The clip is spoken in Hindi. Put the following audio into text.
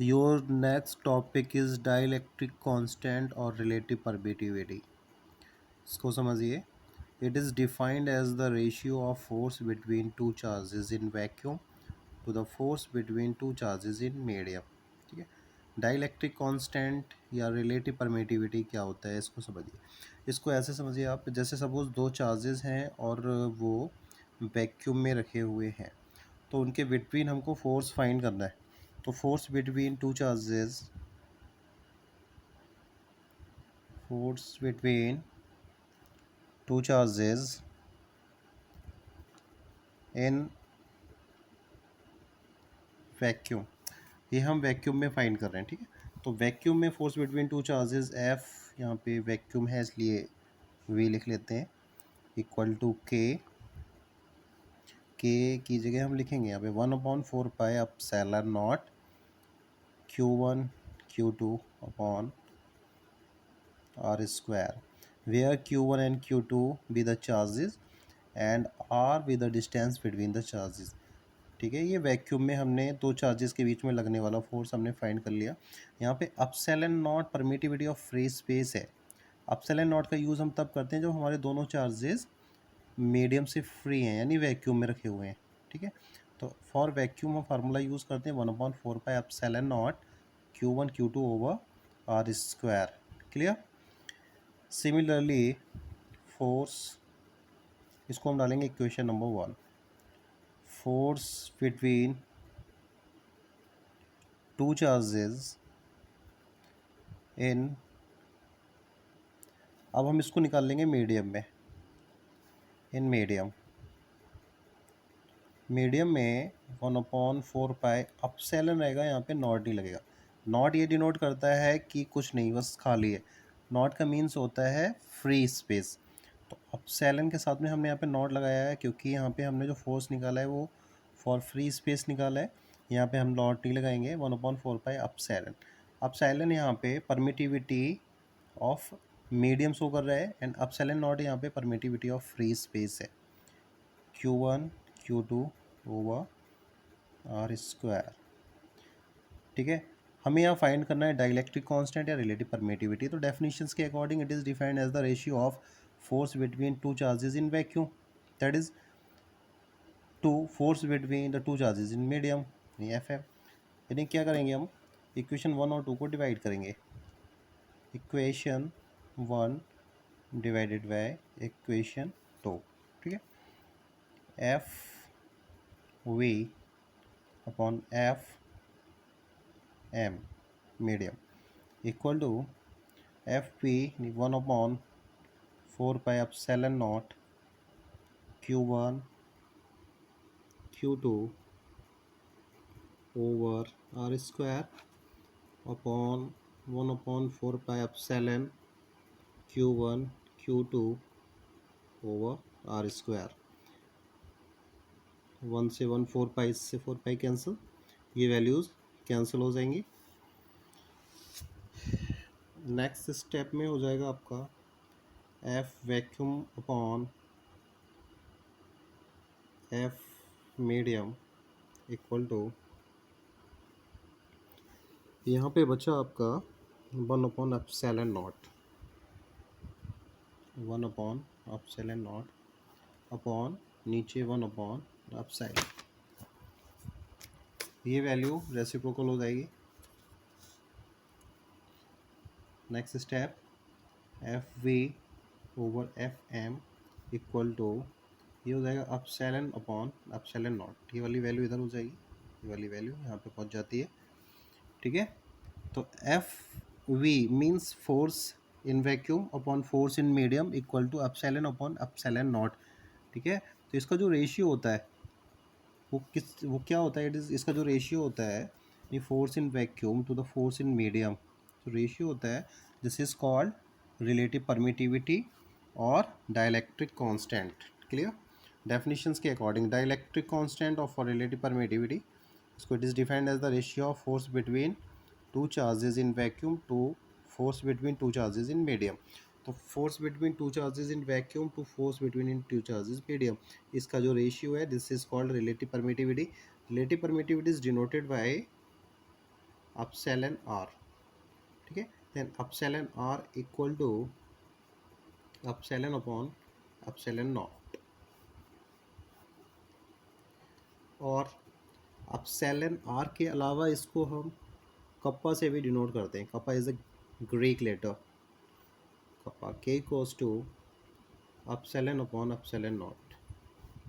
Your next topic is dielectric constant और रिलेटिव परमिटिविटी। इसको समझिए। It is defined as the ratio of force between two charges in vacuum to the force between two charges in medium. ठीक है। डाइलेक्ट्रिक कांस्टेंट या रिलेटिव परमिटिविटी क्या होता है, इसको समझिए। इसको ऐसे समझिए आप, जैसे सपोज दो चार्जेस हैं और वो वैक्यूम में रखे हुए हैं, तो उनके बिटवीन हमको फोर्स फाइंड करना है। तो force between two charges, force between two charges in vacuum, ये हम वैक्यूम में फाइंड कर रहे हैं। ठीक है। तो वैक्यूम में force between two charges F, यहाँ पे वैक्यूम है इसलिए वी लिख लेते हैं, इक्वल टू के की जगह हम लिखेंगे यहाँ पे 1/4 pi epsilon naught Q1 Q2 upon R square, where Q1 and Q2 be the charges and R be the distance between the charges। ठीक है। ये वैक्यूम में हमने दो चार्जेस के बीच में लगने वाला फोर्स हमने फाइंड कर लिया। यहाँ पे epsilon not permittivity of free space है। अपसेलन नॉट का यूज़ हम तब करते हैं जब हमारे दोनों चार्जेस मीडियम से फ्री हैं, यानी वैक्यूम में रखे हुए हैं। ठीक है। तो फॉर वैक्यूम हम फार्मूला यूज़ करते हैं 1/4 pi epsilon naught Q1 Q2 over R square. Clear. Similarly force, इसको हम डालेंगे equation number 1। Force between two charges इन, अब हम इसको निकाल लेंगे मीडियम में। इन मीडियम में 1/4 पाई अपसेलन रहेगा, यहाँ पे नॉट नहीं लगेगा। नॉट ये डिनोट करता है कि कुछ नहीं, बस खाली है। नॉट का मीन्स होता है फ्री स्पेस। तो अपसेलन के साथ में हमने यहाँ पे नॉट लगाया है, क्योंकि यहाँ पे हमने जो फोर्स निकाला है वो फॉर फ्री स्पेस निकाला है। यहाँ पे हम नॉट नहीं लगाएंगे। 1/4 पाई अपसेलन, अपसेलन यहाँ पे परमिटिविटी ऑफ मीडियम शो कर रहा है, एंड अपसेलन नॉट यहाँ पे परमिटिविटी ऑफ फ्री स्पेस है, Q1 Q2 over R square. ठीक है। हमें यहाँ फाइंड करना है डाइलेक्ट्रिक कांस्टेंट या रिलेटिव परमिटिविटी। तो डेफिनेशंस के according it is defined as the ratio of force between two charges in vacuum, that is to force between the two charges in medium, F है। यानी क्या करेंगे हम, इक्वेशन 1 और 2 को डिवाइड करेंगे। Equation 1 divided by equation 2। ठीक है। F V upon F M medium equal to F P 1/4 pi epsilon naught Q1 Q2 over R square upon 1/4 pi epsilon Q1 Q2 over R square. 1 से 1 4 पाई से 4 पाई कैंसिल, ये वैल्यूज़ कैंसिल हो जाएंगी। नेक्स्ट स्टेप में हो जाएगा आपका F vacuum upon F medium equal to, यहाँ पे बचा आपका epsilon naught, epsilon naught upon नीचे 1/एप्सिलॉन, ये वैल्यू रेसिप्रोकल हो जाएगी। Next step F V over F M equal to, ये हो जाएगा एप्सिलॉन अपॉन एप्सिलॉन नॉट। ये वाली वैल्यू इधर हो जाएगी, ये वाली वैल्यू यहाँ पे पहुँच जाती है। ठीक है। तो F V means force in vacuum upon force in medium equal to epsilon upon epsilon naught. ठीक है। तो इसका जो रेशियो होता है वो क्या होता है, इट इज़, इसका जो रेशियो होता है ये force in vacuum to the force in medium, तो रेशियो होता है, this is called relative permittivity और डाइलेक्ट्रिक कांस्टेंट। क्लियर। डेफिनेशंस के according dielectric constant of relative permittivity, इसको it is defined as the ratio of force between two charges in vacuum to force between two charges in medium. तो force between two charges in vacuum to force between in two charges medium, इसका जो रेशियो है this is called relative permittivity. Relative permittivity is denoted by epsilon R, ठीक है। Then epsilon R equal to epsilon upon epsilon naught, और अपसेलन आर के अलावा इसको हम कप्पा से भी डिनोट करते हैं। Kappa is a Greek letter, kappa के equals to epsilon upon epsilon not.